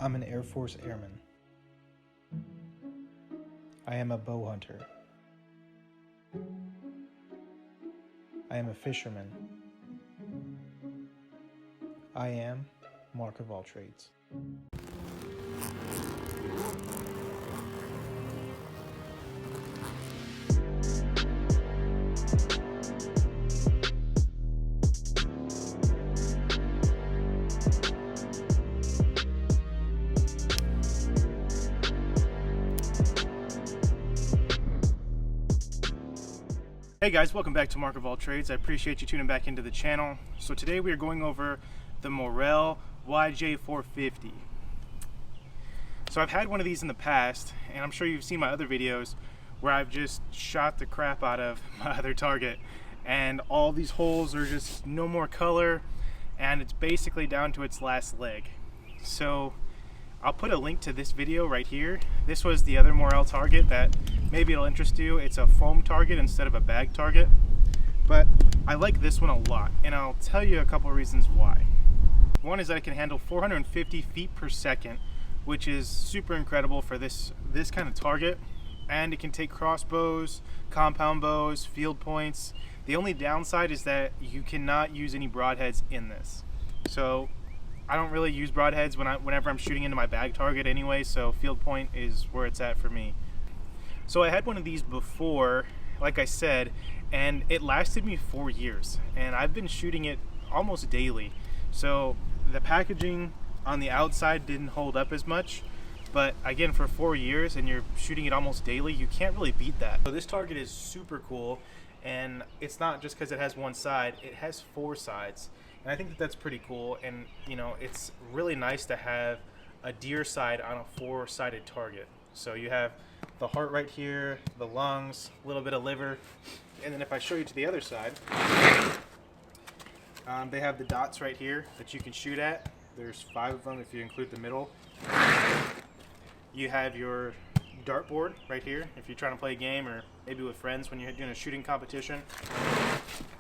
I'm an Air Force airman. I am a bow hunter. I am a fisherman. I am Mark of all trades. Hey guys, welcome back to Mark of All Trades. I appreciate you tuning back into the channel. So today we are going over the Morel YJ450. So I've had one of these in the past, and I'm sure you've seen my other videos where I've just shot the crap out of my other target, and all these holes are just no more color, and it's basically down to its last leg. So I'll put a link to this video right here. This was the other Morel target that maybe it'll interest you. It's a foam target instead of a bag target, but I like this one a lot, and I'll tell you a couple of reasons why. One is that it can handle 450 feet per second, which is super incredible for this kind of target, and it can take crossbows, compound bows, field points. The only downside is that you cannot use any broadheads in this. So I don't really use broadheads whenever I'm shooting into my bag target anyway, so field point is where it's at for me. So I had one of these before, like I said, and it lasted me 4 years, and I've been shooting it almost daily. So the packaging on the outside didn't hold up as much, but again, for 4 years and you're shooting it almost daily, you can't really beat that. So this target is super cool, and it's not just because it has one side, it has 4 sides. And I think that that's pretty cool, and you know, it's really nice to have a deer side on a 4-sided target. So you have the heart right here, the lungs, a little bit of liver, and then if I show you to the other side, they have the dots right here that you can shoot at. There's 5 of them if you include the middle. You have your dartboard right here if you're trying to play a game, or maybe with friends when you're doing a shooting competition.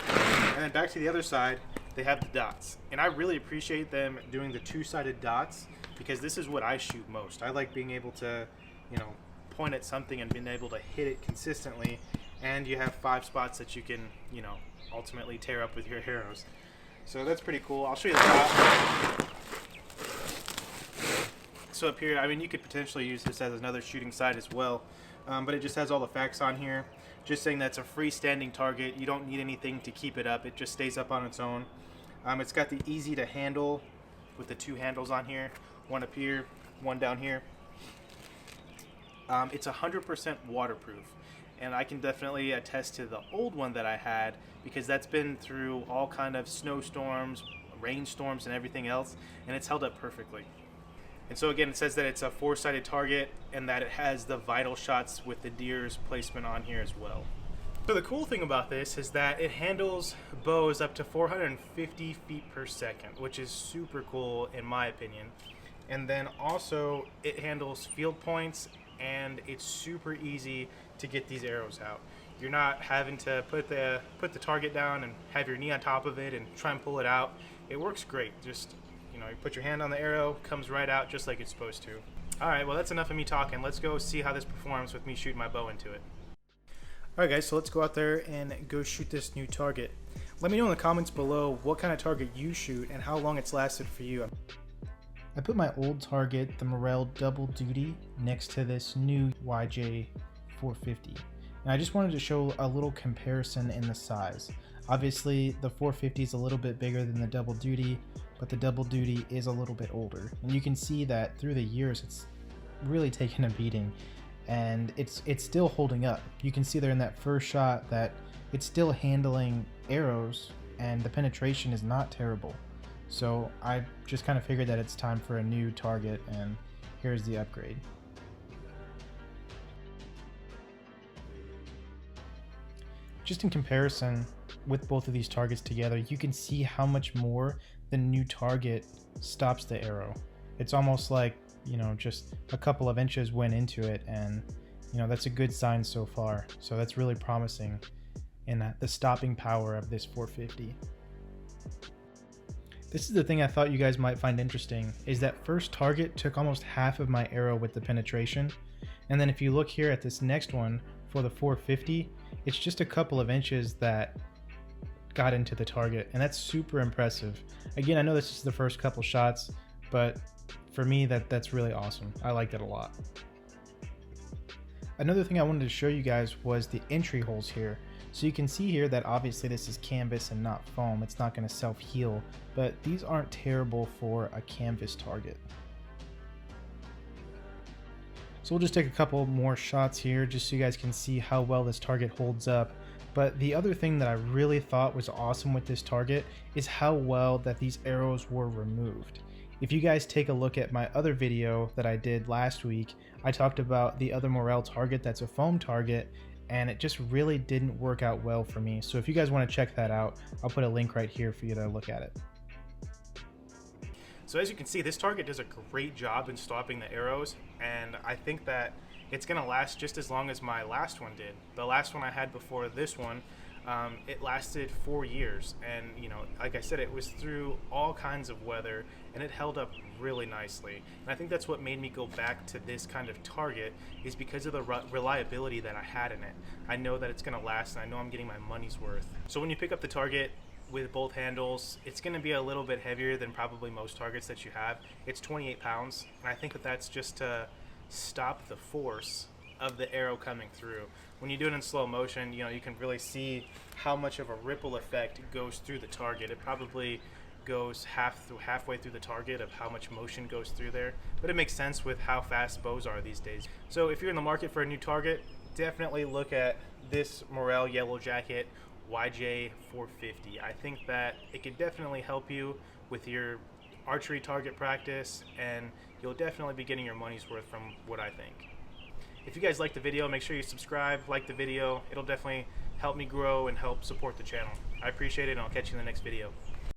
And then back to the other side, they have the dots, and I really appreciate them doing the 2-sided dots, because this is what I shoot most. I like being able to, you know, point at something and being able to hit it consistently, and you have 5 spots that you can, you know, ultimately tear up with your arrows. So that's pretty cool. I'll show you the top. So up here, I mean, you could potentially use this as another shooting side as well, but it just has all the facts on here. Just saying that's a freestanding target. You don't need anything to keep it up. It just stays up on its own. It's got the easy to handle with the 2 handles on here, one up here, one down here. It's 100% waterproof, and I can definitely attest to the old one that I had, because that's been through all kind of snowstorms, rainstorms, and everything else, and it's held up perfectly. And so again, it says that it's a 4-sided target, and that it has the vital shots with the deer's placement on here as well. So the cool thing about this is that it handles bows up to 450 feet per second, which is super cool in my opinion. And then also it handles field points, and it's super easy to get these arrows out. You're not having to put the target down and have your knee on top of it and try and pull it out. It works great. Just, you know, you put your hand on the arrow, comes right out just like it's supposed to. Alright, well that's enough of me talking. Let's go see how this performs with me shooting my bow into it. Alright guys, so let's go out there and go shoot this new target. Let me know in the comments below what kind of target you shoot and how long it's lasted for you. I put my old target, the Morel Double Duty, next to this new YJ450. And I just wanted to show a little comparison in the size. Obviously, the 450 is a little bit bigger than the Double Duty, but the Double Duty is a little bit older. And you can see that through the years, it's really taken a beating, and it's still holding up. You can see there in that first shot that it's still handling arrows, and the penetration is not terrible. So I just kind of figured that it's time for a new target, and here's the upgrade. Just in comparison with both of these targets together, you can see how much more the new target stops the arrow. It's almost like, you know, just a couple of inches went into it, and you know, that's a good sign so far. So that's really promising in that the stopping power of this 450. This is the thing I thought you guys might find interesting, is that first target took almost half of my arrow with the penetration, and then if you look here at this next one for the 450, it's just a couple of inches that got into the target, and that's super impressive. Again, I know this is the first couple shots, but for me that's really awesome. I like that a lot. Another thing I wanted to show you guys was the entry holes here. So you can see here that obviously this is canvas and not foam. It's not going to self-heal, but these aren't terrible for a canvas target. So we'll just take a couple more shots here just so you guys can see how well this target holds up. But the other thing that I really thought was awesome with this target is how well that these arrows were removed. If you guys take a look at my other video that I did last week, I talked about the other Morel target that's a foam target, and it just really didn't work out well for me. So if you guys want to check that out, I'll put a link right here for you to look at it. So as you can see, this target does a great job in stopping the arrows, and I think that it's going to last just as long as my last one did. The last one I had before this one, it lasted 4 years, and you know, like I said, it was through all kinds of weather, and it held up really nicely. And I think that's what made me go back to this kind of target, is because of the reliability that I had in it. I know that it's going to last, and I know I'm getting my money's worth. So when you pick up the target with both handles, it's going to be a little bit heavier than probably most targets that you have. It's 28 pounds, and I think that that's just to stop the force of the arrow coming through. When you do it in slow motion, you know, you can really see how much of a ripple effect goes through the target. It probably goes halfway through the target of how much motion goes through there, but it makes sense with how fast bows are these days. So if you're in the market for a new target, definitely look at this Morel Yellow Jacket YJ 450. I think that it could definitely help you with your archery target practice, and you'll definitely be getting your money's worth from what I think. If you guys like the video, make sure you subscribe, like the video. It'll definitely help me grow and help support the channel. I appreciate it, and I'll catch you in the next video.